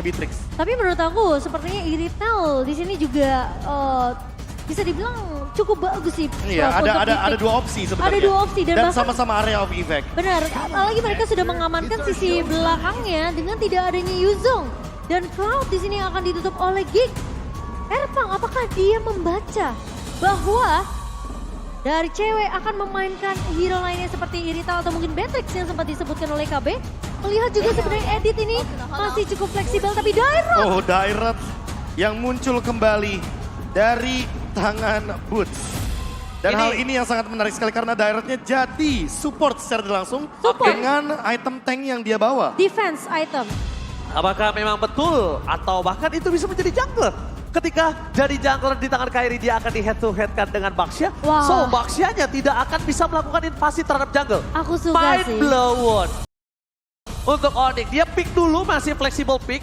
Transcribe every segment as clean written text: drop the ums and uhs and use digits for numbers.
Beatrix. Tapi menurut aku sepertinya Iritel di sini juga bisa dibilang cukup bagus sih. Iya, Prof, untuk ada Beatrix. dua opsi sebenarnya. Ada dua opsi dan bahkan- sama-sama area of effect. Benar, apalagi mereka sudah mengamankan sisi belakangnya dengan tidak adanya Yuzong. Dan Cloud di sini akan ditutup oleh Gig. Erpang, apakah dia membaca bahwa dari cewek akan memainkan hero lainnya seperti Irital atau mungkin Beatrix yang sempat disebutkan oleh KB? Melihat juga sebenarnya edit ini masih cukup fleksibel, tapi Dairot. Oh, Dairot yang muncul kembali dari tangan Boots. Dan hal ini yang sangat menarik sekali karena Dairotnya jadi support secara langsung dengan item tank yang dia bawa. Defense item. Apakah memang betul atau bahkan itu bisa menjadi jungler? Ketika jadi jungler di tangan Kairi dia akan di head to head kan dengan Baxia. Wah. So Baxianya tidak akan bisa melakukan invasi terhadap jungle. Aku suka Mind sih. blown. Untuk Onyx dia pick dulu masih flexible pick.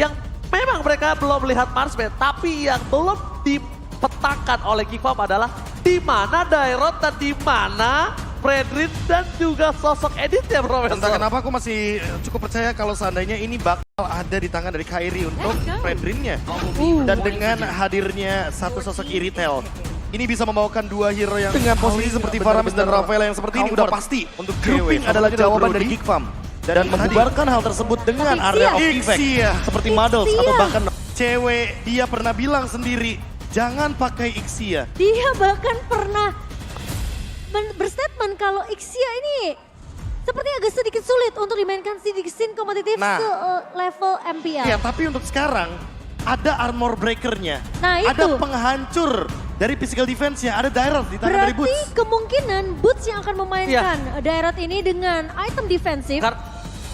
Yang memang mereka belum melihat marksman. Tapi yang belum dipetakan oleh Gigfam adalah di mana Dairot dan di mana Fredrin dan juga sosok editnya Profesor. Entah kenapa aku masih cukup percaya kalau seandainya ini bakal ada di tangan dari Kairi untuk Fredrinnya. Dan dengan hadirnya satu sosok Iritel, ini bisa membawakan dua hero yang dengan posisi seperti Faramis dan Rafael yang seperti ini udah pasti untuk grouping adalah jawaban dari Gigfam. Dan membubarkan hal tersebut dengan area of effect seperti Models atau bahkan cewek dia pernah bilang sendiri jangan pakai Ixia. Dia bahkan pernah berstatement kalau Ixia ini seperti agak sedikit sulit untuk dimainkan di scene kompetitif level MPL. Ya, tapi untuk sekarang ada armor breakernya, Nah, itu. ada penghancur dari physical defense-nya, ada Dairot di tangan dari Berarti Boots. kemungkinan Boots yang akan memainkan Dairot ini dengan item defensif.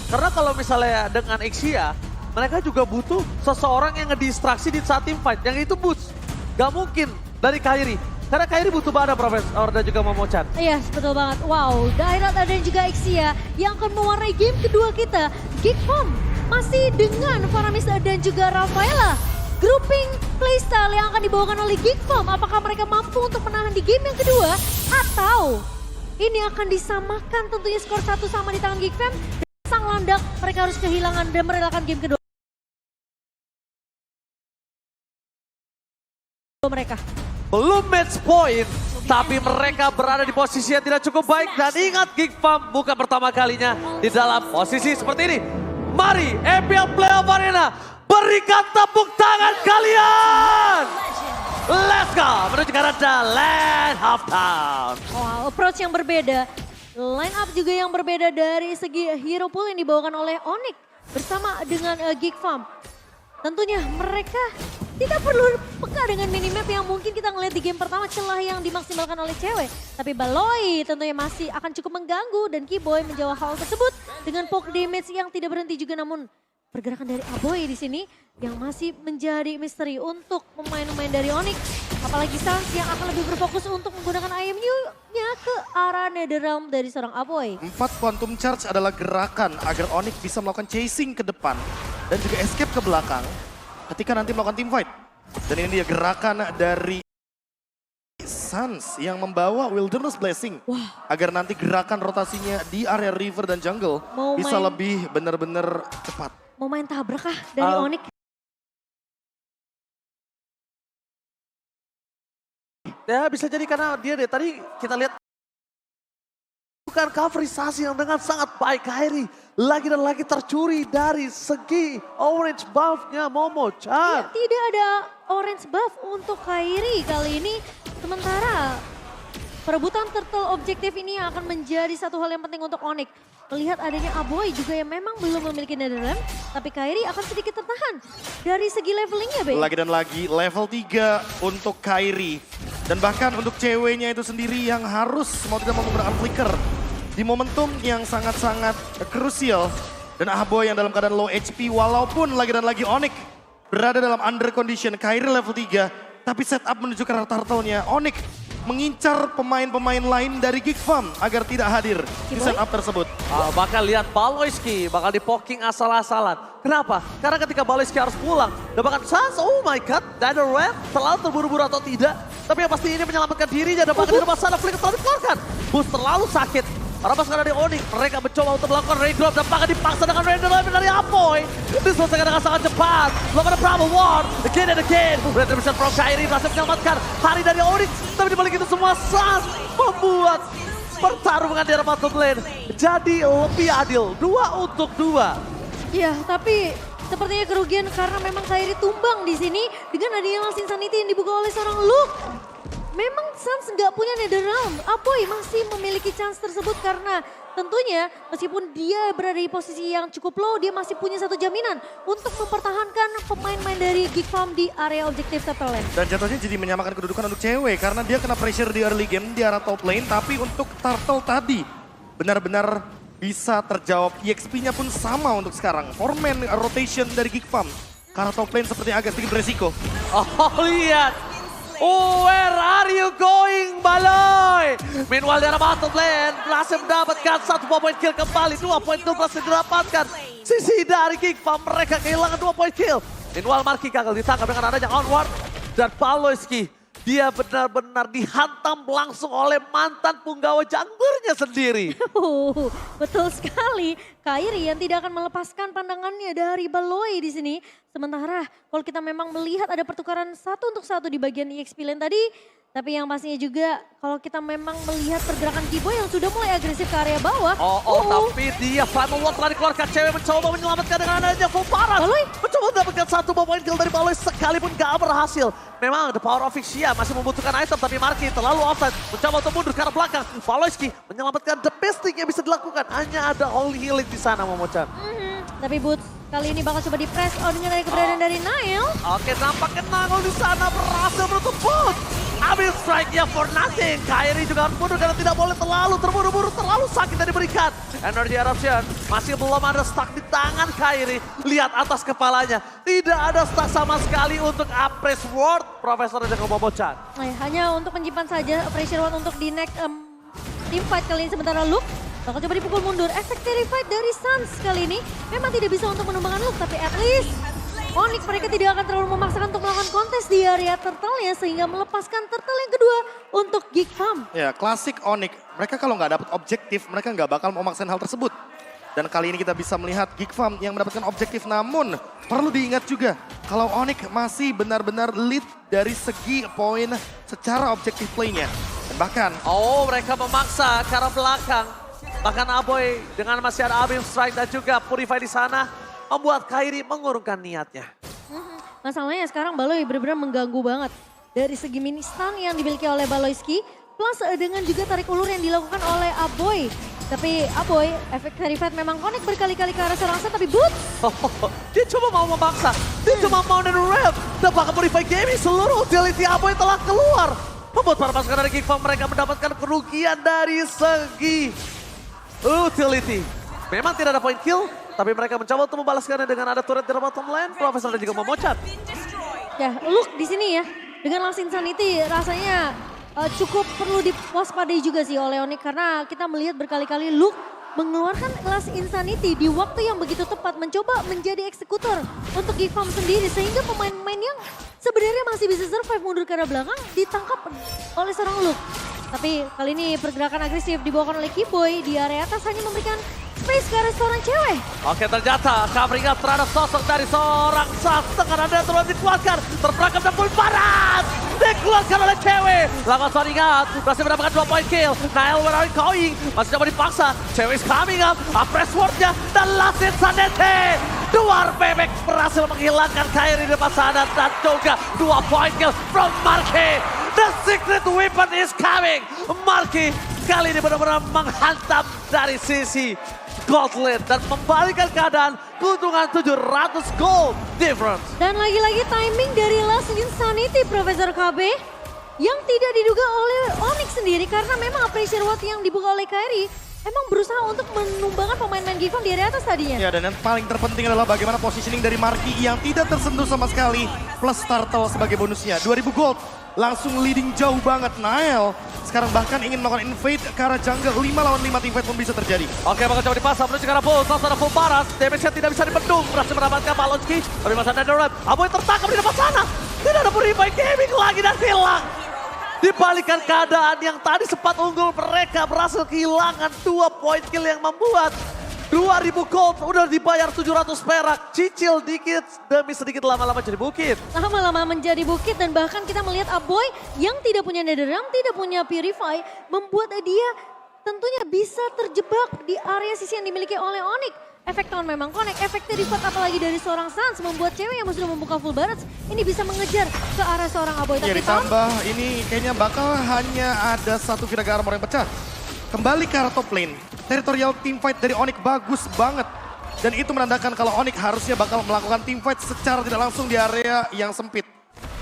Karena kalau misalnya dengan Ixia, mereka juga butuh seseorang yang ngedistraksi di saat team fight. Yang itu Boots. Gak mungkin dari Kairi. Karena Kairi butuh badan Profesor dan juga Momochan. Iya, betul banget. Wow, Dairot ada juga Ixia yang akan mewarnai game kedua kita. Gigfam masih dengan Faramis dan juga Rafaela. Grouping playstyle yang akan dibawakan oleh Gigfam. Apakah mereka mampu untuk menahan di game yang kedua? Atau ini akan disamakan tentunya skor 1 sama di tangan Gigfam. Sang landak mereka harus kehilangan dan merelakan game kedua mereka. Belum match point, tapi mereka berada di posisi yang tidak cukup baik. Dan ingat Gigfam bukan pertama kalinya di dalam posisi seperti ini. Mari MPL Playoff Arena, berikan tepuk tangan kalian. Let's go, menuju ke arah Land Halftown. Wow, approach yang berbeda. Line up juga yang berbeda dari segi hero pool yang dibawakan oleh Onyx bersama dengan Gigfam. Tentunya mereka tidak perlu peka dengan minimap yang mungkin kita ngeliat di game pertama celah yang dimaksimalkan oleh cewek. Tapi Baloi tentunya masih akan cukup mengganggu dan Keyboy menjawab hal tersebut dengan poke damage yang tidak berhenti juga, namun pergerakan dari Aboy di sini yang masih menjadi misteri untuk pemain-pemain dari Onyx. Apalagi Sans yang akan lebih berfokus untuk menggunakan IMU-nya ke arah Netherrealm dari seorang Aboy. 4 Quantum Charge adalah gerakan agar Onyx bisa melakukan chasing ke depan dan juga escape ke belakang ketika nanti melakukan team fight. Dan ini dia gerakan dari Sans yang membawa Wilderness Blessing. Agar nanti gerakan rotasinya di area river dan jungle bisa lebih benar-benar cepat. Mau main tabrak kah dari Onyx? Ya bisa jadi karena dia deh, tadi kita lihat bukan coverisasi yang dengan sangat baik Kairi. Lagi dan lagi tercuri dari segi orange buff-nya Momochan. Tidak ada orange buff untuk Kairi kali ini. Sementara perebutan turtle objektif ini akan menjadi satu hal yang penting untuk Onyx. Melihat adanya Aboy juga yang memang belum memiliki Netherrealm, tapi Kairi akan sedikit tertahan dari segi levelingnya, Be. Lagi dan lagi level 3 untuk Kairi. Dan bahkan untuk ceweknya itu sendiri yang harus mau tidak mau menggunakan flicker. Di momentum yang sangat-sangat krusial. Dan Aboy yang dalam keadaan low HP walaupun lagi dan lagi Onyx berada dalam under condition. Kairi level 3 tapi setup menuju ke turtle-nya. Onyx mengincar pemain-pemain lain dari Gigfam agar tidak hadir di setup tersebut. Bakal lihat Baloyski bakal di poking asal-asalan. Kenapa? Karena ketika Baloyski harus pulang, dan bahkan Sans, oh my god, Red terlalu terburu-buru atau tidak. Tapi yang pasti ini menyelamatkan dirinya dan bahkan di rumah sana flicker telah dikeluarkan. Boost terlalu sakit. Para pasukan dari Onyx, mereka mencoba untuk melakukan raid drop dan bahkan dipaksa dengan random limit dari Apoy. Diselesaikan dengan sangat cepat. Belum ada Bravo War, again and again. Retribution from Kairi berhasil menyelamatkan hari dari Onyx. Tapi dibalik itu semua Sans membuat pertarungan di arah bottom lane jadi lebih adil. 2 untuk 2. Ya, tapi sepertinya kerugian karena memang Kairi tumbang di sini dengan adanya Last Insanity yang dibuka oleh seorang Luke. Memang Sans nggak punya Netherrealm. Apoy masih memiliki chance tersebut karena tentunya meskipun dia berada di posisi yang cukup low, dia masih punya satu jaminan untuk mempertahankan pemain-pemain dari Geek Farm di area objektif Turtle Lane. Dan jatuhnya jadi menyamakan kedudukan untuk cewek karena dia kena pressure di early game di arah top lane. Tapi untuk Turtle tadi benar-benar bisa terjawab. EXP-nya pun sama untuk sekarang. 4-man rotation dari Geek Farm. Karena top lane seperti agak sedikit beresiko. Oh lihat. Oh, where are you going, Baloy? Meanwhile, di arah bottom lane berhasil mendapatkan 1 point kill kembali. 2 point kill berhasil didapatkan. Sisi dari Geek Farm, mereka kehilangan 2 point kill. Meanwhile, Marky gagal ditangkap dengan adanya onward. Dan Baloyski, dia benar-benar dihantam langsung oleh mantan punggawa junglernya sendiri. Betul sekali. Kairi yang tidak akan melepaskan pandangannya dari Baloy di sini. Sementara kalau kita memang melihat ada pertukaran 1 untuk 1 di bagian EXP lane tadi. Tapi yang pastinya juga kalau kita memang melihat pergerakan Kiboy yang sudah mulai agresif ke area bawah. Tapi dia Primal War telah dikeluarkan. Cewek mencoba menyelamatkan dengan adanya full paras. Baloy mencoba mendapatkan 1 point kill dari Baloy sekalipun gak berhasil. Memang the power of Ixia masih membutuhkan item tapi Marky terlalu offside. Mencoba untuk mundur ke arah belakang. Baloyski menyelamatkan the best thing yang bisa dilakukan. Hanya ada holy healing di sana, Momochan. Tapi Boots kali ini bakal coba di press out dengan ada keberadaan dari Nail. Oke, nampaknya Nangol di sana berhasil menutup Boots. Ambil strike-nya for nothing. Kairi juga harus mundur karena tidak boleh terlalu terburu-buru, terlalu sakit yang diberikan. Energy Eruption masih belum ada stuck di tangan Kairi. Lihat atas kepalanya. Tidak ada stuck sama sekali untuk Apres Ward. Profesor dan Momochan. Hanya untuk menyimpan saja pressure one untuk di next team fight kali ini. Sementara Luke bakal coba dipukul mundur. Efek terrified dari Sans kali ini memang tidak bisa untuk menumbangkan Luke. Tapi at least Onyx mereka tidak akan terlalu memaksakan untuk melakukan kontes di area turtle ya. Sehingga melepaskan turtle yang kedua untuk Geek Farm. Ya, klasik Onyx. Mereka kalau nggak dapat objektif, mereka nggak bakal memaksakan hal tersebut. Dan kali ini kita bisa melihat Geek Farm yang mendapatkan objektif. Namun perlu diingat juga kalau Onyx masih benar-benar lead dari segi poin secara objektif play-nya. Dan bahkan mereka memaksa ke arah belakang. Bahkan Aboy dengan masih ada Abim Strike dan juga Purify di sana membuat Kairi mengurungkan niatnya. Masalahnya sekarang Baloy benar-benar mengganggu banget. Dari segi mini stun yang dimiliki oleh Baloyski, plus dengan juga tarik ulur yang dilakukan oleh Aboy. Tapi Aboy, efek terrified memang connect berkali-kali ke arah serangan, tapi Boots. Dia cuma mau memaksa, dia cuma mau nge-rap. Dan bahkan Purify Gaming seluruh utility Aboy telah keluar. Membuat para pasukan dari Geek Farm mereka mendapatkan kerugian dari segi utility. Memang tidak ada point kill, tapi mereka mencoba untuk membalaskannya dengan ada turret dari bottom lane. Profesor dan juga Momochan. Ya, Luke di sini ya. Dengan Last Insanity rasanya cukup perlu diwaspadai juga sih oleh Onyx. Karena kita melihat berkali-kali Luke mengeluarkan Last Insanity di waktu yang begitu tepat. Mencoba menjadi eksekutor untuk Geek Farm sendiri. Sehingga pemain-pemain yang sebenarnya masih bisa survive mundur ke arah belakang ditangkap oleh seorang Luke. Tapi kali ini pergerakan agresif dibawakan oleh Kiboy di area atas hanya memberikan space ke arah seorang cewek. Oke, ternyata covering up terhadap sosok dari seorang Sans. Dengan ada terus dikuatkan, terperangkap dan full paras. Dikeluarkan oleh cewek. Lakukan soal ingat, berhasil mendapatkan 2 point kill. Nail, where are you going? Masih coba dipaksa. Cewek is coming up, Apres Ward-nya dan Last Insanity. Duar bebek berhasil menghilangkan Kairi di depan sana dan juga 2 point kill from Marky. The secret weapon is coming. Marky kali ini benar-benar menghantam dari sisi gold lane dan membalikan keadaan keuntungan 700 gold difference. Dan lagi-lagi timing dari Last Insanity Profesor KB yang tidak diduga oleh Onyx sendiri karena memang pressure watt yang dibuka oleh Kairi emang berusaha untuk menumbangkan pemain-pemain Geek Farm di area atas tadinya. ya, dan yang paling terpenting adalah bagaimana positioning dari Marky yang tidak tersentuh sama sekali. Plus turtle sebagai bonusnya. 2000 gold. Langsung leading jauh banget. Nail sekarang bahkan ingin melakukan invade ke arah jungle. 5 lawan 5 teamfight pun bisa terjadi. Oke, bakal coba dipasang menuju ke arah Bulls. Langsung ada full paras. Damage-nya tidak bisa dibendung. Berhasil mendapatkan Balonski. Tapi masih ada Netherrealm. Aboy tertangkap di depan sana. Tidak ada Purify Gaming lagi dan hilang. Dibalikan keadaan yang tadi sempat unggul, mereka berhasil kehilangan 2 poin kill yang membuat 2000 gold udah dibayar 700 perak. Cicil dikit demi sedikit lama-lama jadi bukit. Lama-lama menjadi bukit dan bahkan kita melihat Aboy yang tidak punya Netherrealm, tidak punya Purify, membuat dia tentunya bisa terjebak di area sisi yang dimiliki oleh Onyx. Efek tahun memang connect, efek rifat apalagi dari seorang Sans membuat cewek yang sudah membuka full barrage ini bisa mengejar ke arah seorang Aboy. Ya ditambah ini kayaknya bakal hanya ada satu Viraga Armor yang pecah. Kembali ke arah top lane, territorial teamfight dari Onyx bagus banget. Dan itu menandakan kalau Onyx harusnya bakal melakukan teamfight secara tidak langsung di area yang sempit.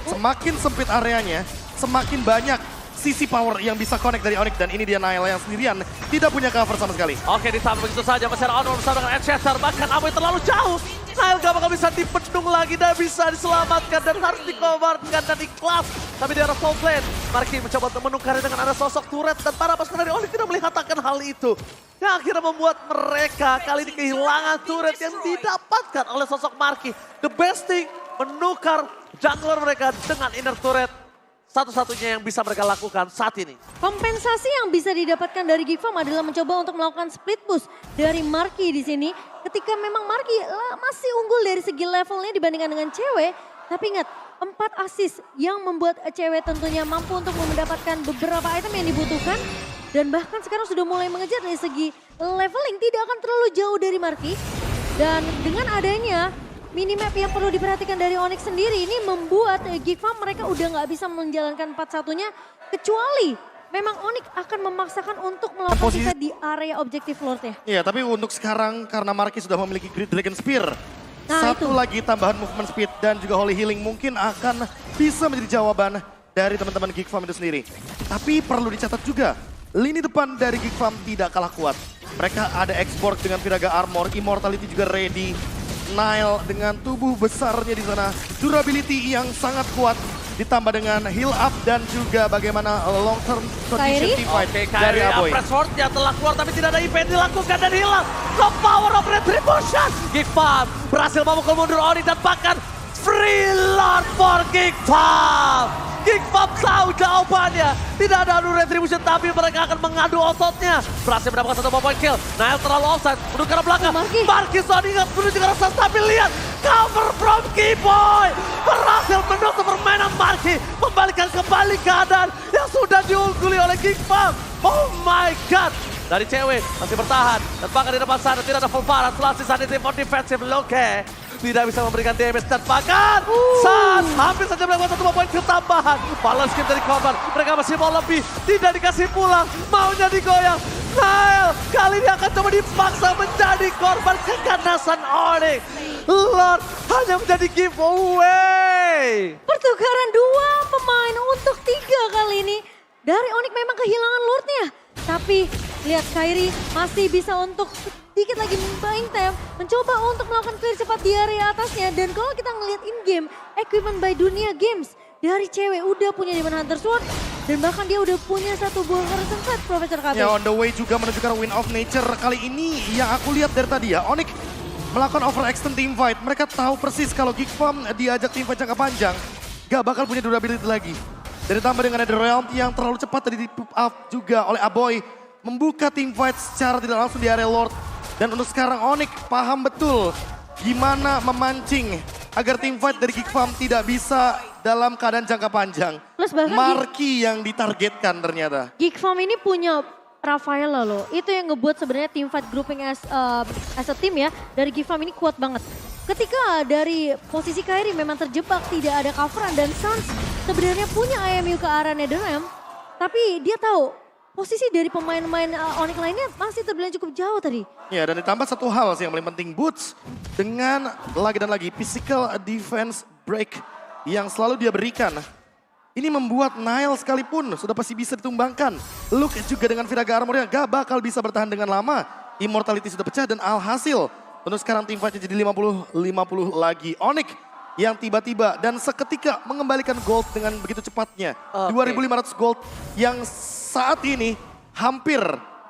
Semakin sempit areanya, semakin banyak sisi power yang bisa connect dari Onyx. Dan ini dia Nile yang sendirian tidak punya cover sama sekali. Oke, ditambah begitu saja masih ada Onward bersama dengan Edchester. Bahkan Aboy terlalu jauh. Nile gak bakal bisa dipendung lagi dan bisa diselamatkan dan harus dikoverkan dan ikhlas. Tapi di arah top lane, Marky mencoba untuk menukar dengan ada sosok turret dan para pasukan dari Onyx tidak melihat akan hal itu. Yang akhirnya membuat mereka kali ini kehilangan turret yang didapatkan oleh sosok Marky. The best thing, menukar jungler mereka dengan inner turret. Satu-satunya yang bisa mereka lakukan saat ini. Kompensasi yang bisa didapatkan dari Gigfarm adalah mencoba untuk melakukan split push dari Marky di sini. Ketika memang Marky masih unggul dari segi levelnya dibandingkan dengan cewek. Tapi ingat, 4 assist yang membuat cewek tentunya mampu untuk mendapatkan beberapa item yang dibutuhkan. Dan bahkan sekarang sudah mulai mengejar dari segi leveling, tidak akan terlalu jauh dari Marky. Dan dengan adanya minimap yang perlu diperhatikan dari Onyx sendiri ini membuat Gigfarm mereka udah nggak bisa menjalankan 4-1-nya kecuali memang Onyx akan memaksakan untuk melakukan defense di area objektif Lord ya. Iya, tapi untuk sekarang karena Marky sudah memiliki Great Dragon Spear, satu itu lagi tambahan movement speed dan juga Holy Healing mungkin akan bisa menjadi jawaban dari teman-teman Gigfarm itu sendiri. Tapi perlu dicatat juga, lini depan dari Gigfarm tidak kalah kuat. Mereka ada X-Borg dengan Viraga Armor, Immortality juga ready. Nile dengan tubuh besarnya di sana, durability yang sangat kuat, ditambah dengan heal up dan juga bagaimana long term condition team fight dari Aboy. Sword yang telah keluar tapi tidak ada IP yang dilakukan dan hilang. The power of retribution. Gigfarm berhasil memukul mundur Onyx dan bahkan free Lord for Gigfarm. Gigfarm tahu jawabannya. Tidak ada adu retribution tapi mereka akan mengadu ototnya. Berhasil mendapatkan 1 point kill. Nile terlalu offside. Menuju ke belakang. Marky Soninga menuju ke arah tapi lihat. Cover from Keyboy. Berhasil menutup permainan Marky. Membalikan kembali keadaan yang sudah diungguli oleh Gigfarm. Oh my god. Dari cewek masih bertahan. Dan bahkan di depan sana tidak ada full parah. Setelah sisa di for defensive Loke. Tidak bisa memberikan damage dan bahkan Sans hampir saja melakukan 1 poin ketambahan. Balance game dari korban. Mereka masih mau lebih. Tidak dikasih pulang. Maunya digoyang. Nile kali ini akan coba dipaksa menjadi korban keganasan Onyx. Lord hanya menjadi giveaway. pertukaran 2 pemain untuk 3 kali ini. Dari Onyx memang kehilangan Lordnya. Tapi lihat Kairi masih bisa untuk sedikit lagi buying time, mencoba untuk melakukan clear cepat di area atasnya. Dan kalau kita ngelihat in-game, equipment by Dunia Games dari cewek udah punya Demon Hunter Sword. Dan bahkan dia udah punya 1 buah Horizon Sight, Profesor KB. Ya, on the way juga menuju ke Wind of Nature. Kali ini yang aku lihat dari tadi ya, Onyx melakukan overextend teamfight. Mereka tahu persis kalau Gigfarm diajak teamfight jangka panjang, gak bakal punya durability lagi. Dan ditambah dengan Netherrealm yang terlalu cepat tadi di-pup up juga oleh Aboy. Membuka teamfight secara tidak langsung di area Lord. Dan untuk sekarang Onyx paham betul gimana memancing agar teamfight dari Gigfarm tidak bisa dalam keadaan jangka panjang. Plus bahkan Marky yang ditargetkan ternyata. Gigfarm ini punya Rafaela loh. Itu yang ngebuat sebenarnya teamfight grouping as a team ya. Dari Gigfarm ini kuat banget. Ketika dari posisi Kairi memang terjebak, tidak ada coveran dan Sans sebenarnya punya IMU ke arah Netherrealm. Tapi dia tahu posisi dari pemain-pemain Onyx lainnya masih terbilang cukup jauh tadi. Ya, dan ditambah satu hal sih yang paling penting, Boots dengan lagi dan lagi physical defense break yang selalu dia berikan. Ini membuat Nile sekalipun sudah pasti bisa ditumbangkan. Luke juga dengan Viraga Armornya gak bakal bisa bertahan dengan lama. Immortality sudah pecah dan alhasil untuk sekarang team fight jadi 50-50 lagi. Onyx yang tiba-tiba dan seketika mengembalikan gold dengan begitu cepatnya. 2.500 gold yang saat ini hampir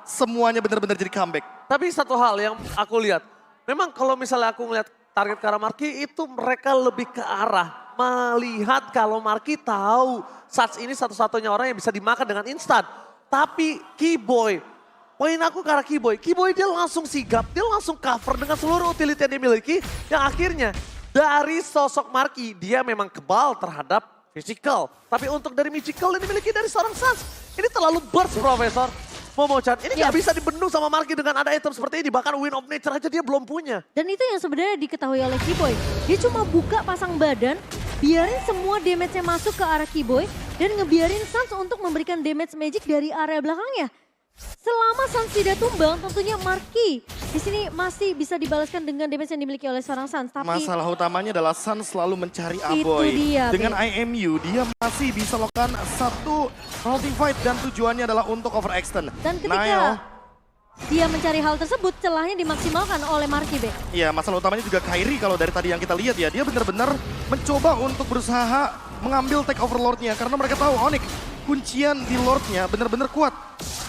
semuanya benar-benar jadi comeback. Tapi satu hal yang aku lihat, memang kalau misalnya aku ngeliat target ke arah Marky itu mereka lebih ke arah melihat kalau Marky tahu Suns ini satu-satunya orang yang bisa dimakan dengan instan. Tapi Keyboy, poin aku ke arah Keyboy. Keyboy dia langsung sigap, dia langsung cover dengan seluruh utility yang dimiliki. Yang akhirnya dari sosok Marky dia memang kebal terhadap physical. Tapi untuk dari magical yang dimiliki dari seorang Suns, ini terlalu burst Profesor. Momochan, ini nggak bisa dibendung sama Marky dengan ada item seperti ini. Bahkan Wind of Nature aja dia belum punya. Dan itu yang sebenarnya diketahui oleh Keyboy. Dia cuma buka pasang badan, biarin semua damage-nya masuk ke arah Keyboy, dan ngebiarin Suns untuk memberikan damage magic dari area belakangnya. Selama Suns tidak tumbang, tentunya Marky di sini masih bisa dibalaskan dengan damage yang dimiliki oleh seorang Suns. Tapi masalah utamanya adalah Suns selalu mencari itu Aboy. dia, Dengan IMU, dia masih bisa melakukan satu routing fight dan tujuannya adalah untuk overextend. Dan ketika dia mencari hal tersebut, celahnya dimaksimalkan oleh Marky, Be. Iya, masalah utamanya juga Kairi kalau dari tadi yang kita lihat ya, dia benar-benar mencoba untuk berusaha mengambil take over Lordnya karena mereka tahu Onyx kuncian di Lordnya benar-benar kuat.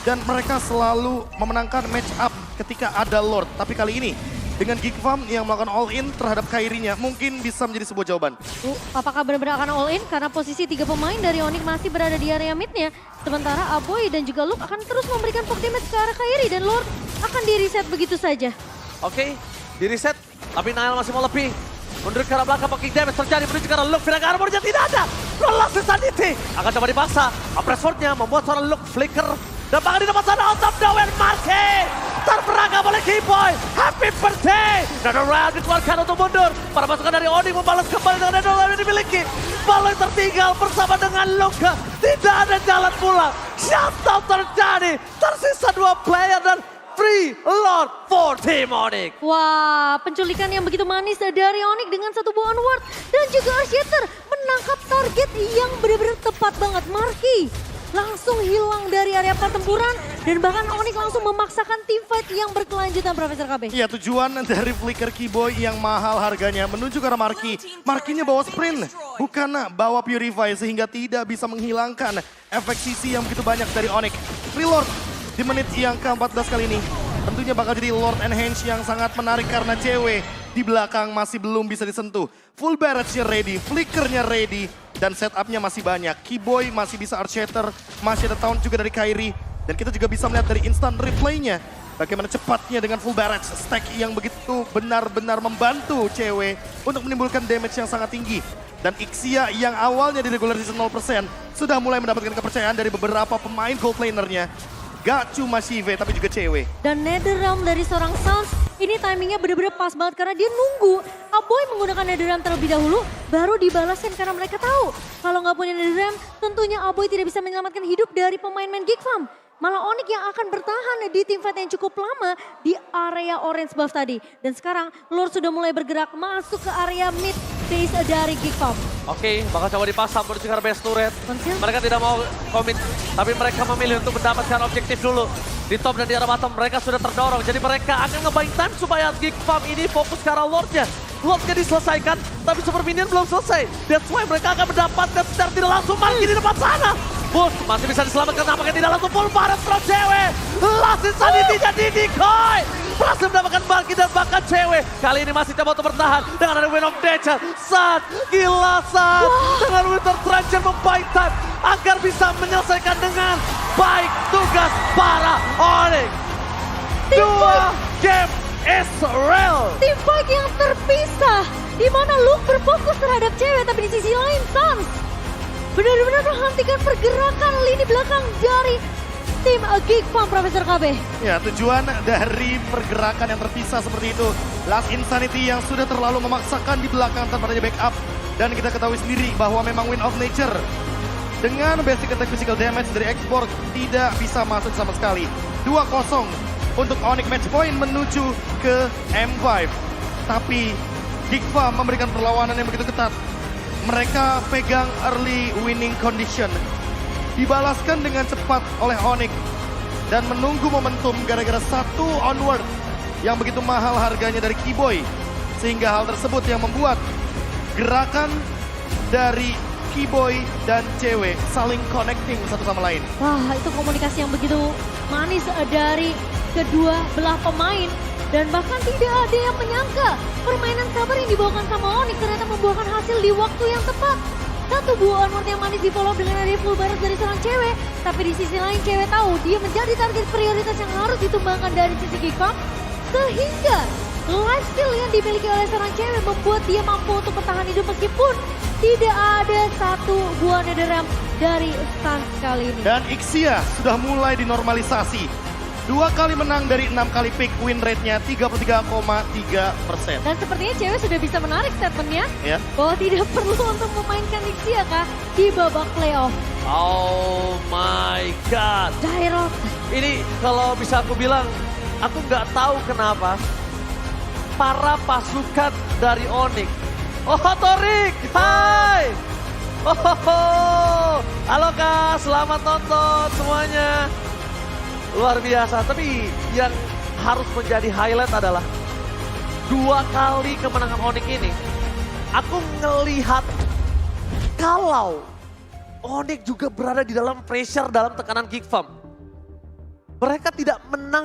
Dan mereka selalu memenangkan match up ketika ada Lord. Tapi kali ini dengan Geek Farm yang melakukan all in terhadap Kairinya mungkin bisa menjadi sebuah jawaban. Apakah benar-benar akan all in? Karena posisi 3 pemain dari Onyx masih berada di area midnya. Sementara Aboy dan juga Luke akan terus memberikan poke damage ke arah Kairi. Dan Lord akan di-reset begitu saja. Oke, di-reset. Tapi Nail masih mau lebih. Mundur ke arah belakang, poking damage terjadi menuju ke arah Luke. Pindah ke armornya tidak ada. Lolos Insanity. Akan coba dipaksa. Press swordnya membuat seorang Luke flicker. Dan bahkan di depan sana out of nowhere Marky. Terperangkap oleh Keyboy. Happy birthday. Dan round dikeluarkan untuk mundur. Para pasukan dari Onyx membalas kembali dengan Nedol yang dimiliki. Balon tertinggal bersama dengan Luke. Tidak ada jalan pulang. Shutdown terjadi. Tersisa 2 player dan free Lord for Team Onyx. Wah, penculikan yang begitu manis dari Onyx dengan satu buah onward. Dan juga Earthshatter menangkap target yang benar-benar tepat banget. Marky langsung hilang dari area pertempuran. Dan bahkan Onyx langsung memaksakan team fight yang berkelanjutan, Profesor KB. Iya, tujuan dari flicker Keyboy yang mahal harganya menuju ke arah Marky. Marky-nya bawa sprint, bukan bawa Purify sehingga tidak bisa menghilangkan efek sisi yang begitu banyak dari Onyx. Free Lord di menit yang ke-14 kali ini tentunya bakal jadi Lord Enhance yang sangat menarik karena cewek di belakang masih belum bisa disentuh. Full barrage-nya ready, flickernya ready, dan setupnya masih banyak. Keyboy masih bisa Earthshatter, masih ada taunt juga dari Kairi. Dan kita juga bisa melihat dari instant replay-nya bagaimana cepatnya dengan full barrage stack yang begitu benar-benar membantu cewek untuk menimbulkan damage yang sangat tinggi. Dan Ixia yang awalnya di regular season 0% sudah mulai mendapatkan kepercayaan dari beberapa pemain gold laner-nya. Gak cuma Shive tapi juga cewek. Dan Netherrealm dari seorang Suns, ini timingnya benar-benar pas banget karena dia nunggu Aboy menggunakan Netherrealm terlebih dahulu, baru dibalaskan karena mereka tahu kalau nggak punya Netherrealm, tentunya Aboy tidak bisa menyelamatkan hidup dari pemain-pemain Geek Farm. Malah Onyx yang akan bertahan di tim fight yang cukup lama di area orange buff tadi. Dan sekarang Lord sudah mulai bergerak masuk ke area mid base dari Geek Farm. Oke, bakal coba dipasang menuju ke arah base turret. Konsil? Mereka tidak mau komit, tapi mereka memilih untuk mendapatkan objektif dulu. Di top dan di arah bottom mereka sudah terdorong. Jadi mereka akan nge-buying time supaya Geek Farm ini fokus ke arah Lordnya. Lordnya diselesaikan, tapi Super Minion belum selesai. That's why mereka akan mendapatkan secara tidak langsung Marky di depan sana. Bus masih bisa diselamatkan, nampaknya tidak langsung full barret pro cewek. Last Insanity jadi decoy. Berhasil mendapatkan Marky dan bahkan cewek. Kali ini masih coba untuk bertahan dengan ada Wind of Nature. Saat gila saat dengan Winter Trencher membaik time agar bisa menyelesaikan dengan baik tugas para Onyx. 2 game Israel. Tim fight yang terpisah, di mana Luke berfokus terhadap cewek, tapi di sisi lain Suns benar-benar menghentikan pergerakan lini belakang dari tim Geek Farm, Profesor KB. Ya, tujuan dari pergerakan yang terpisah seperti itu. Last Insanity yang sudah terlalu memaksakan di belakang tanpa adanya backup. Dan kita ketahui sendiri bahwa memang Wind of Nature dengan basic attack physical damage dari X-Borg tidak bisa masuk sama sekali. 2-0 untuk Onyx match point menuju ke M5. Tapi Geek Farm memberikan perlawanan yang begitu ketat. Mereka pegang early winning condition. Dibalaskan dengan cepat oleh Onyx. Dan menunggu momentum gara-gara satu onward yang begitu mahal harganya dari Keyboy. Sehingga hal tersebut yang membuat gerakan dari Keyboy dan cewek saling connecting satu sama lain. Wah, itu komunikasi yang begitu manis dari kedua belah pemain. Dan bahkan tidak ada yang menyangka permainan sabar yang dibawakan sama Onyx ternyata membuahkan hasil di waktu yang tepat. Satu buah onward yang manis di follow dengan ada full barat dari seorang cewek. Tapi di sisi lain cewek tahu dia menjadi target prioritas yang harus ditumbangkan dari sisi Geekfam. Sehingga life steal yang dimiliki oleh seorang cewek membuat dia mampu untuk bertahan hidup meskipun tidak ada satu buah netherrealm dari stans kali ini. Dan Ixia sudah mulai dinormalisasi. 2 kali menang dari 6 kali pick, win rate-nya 33,3%. Dan sepertinya cewek sudah bisa menarik statementnya Ya. bahwa tidak perlu untuk memainkan Ixia kah di babak playoff. Oh my god. Dairot. Ini kalau bisa aku bilang, aku nggak tahu kenapa para pasukan dari Onyx. Oh Torik, hai. Oh, halo Kak, selamat nonton semuanya. Luar biasa, tapi yang harus menjadi highlight adalah 2 kali kemenangan Onyx ini. Aku ngelihat kalau Onyx juga berada di dalam pressure, dalam tekanan Geekfam. Mereka tidak menang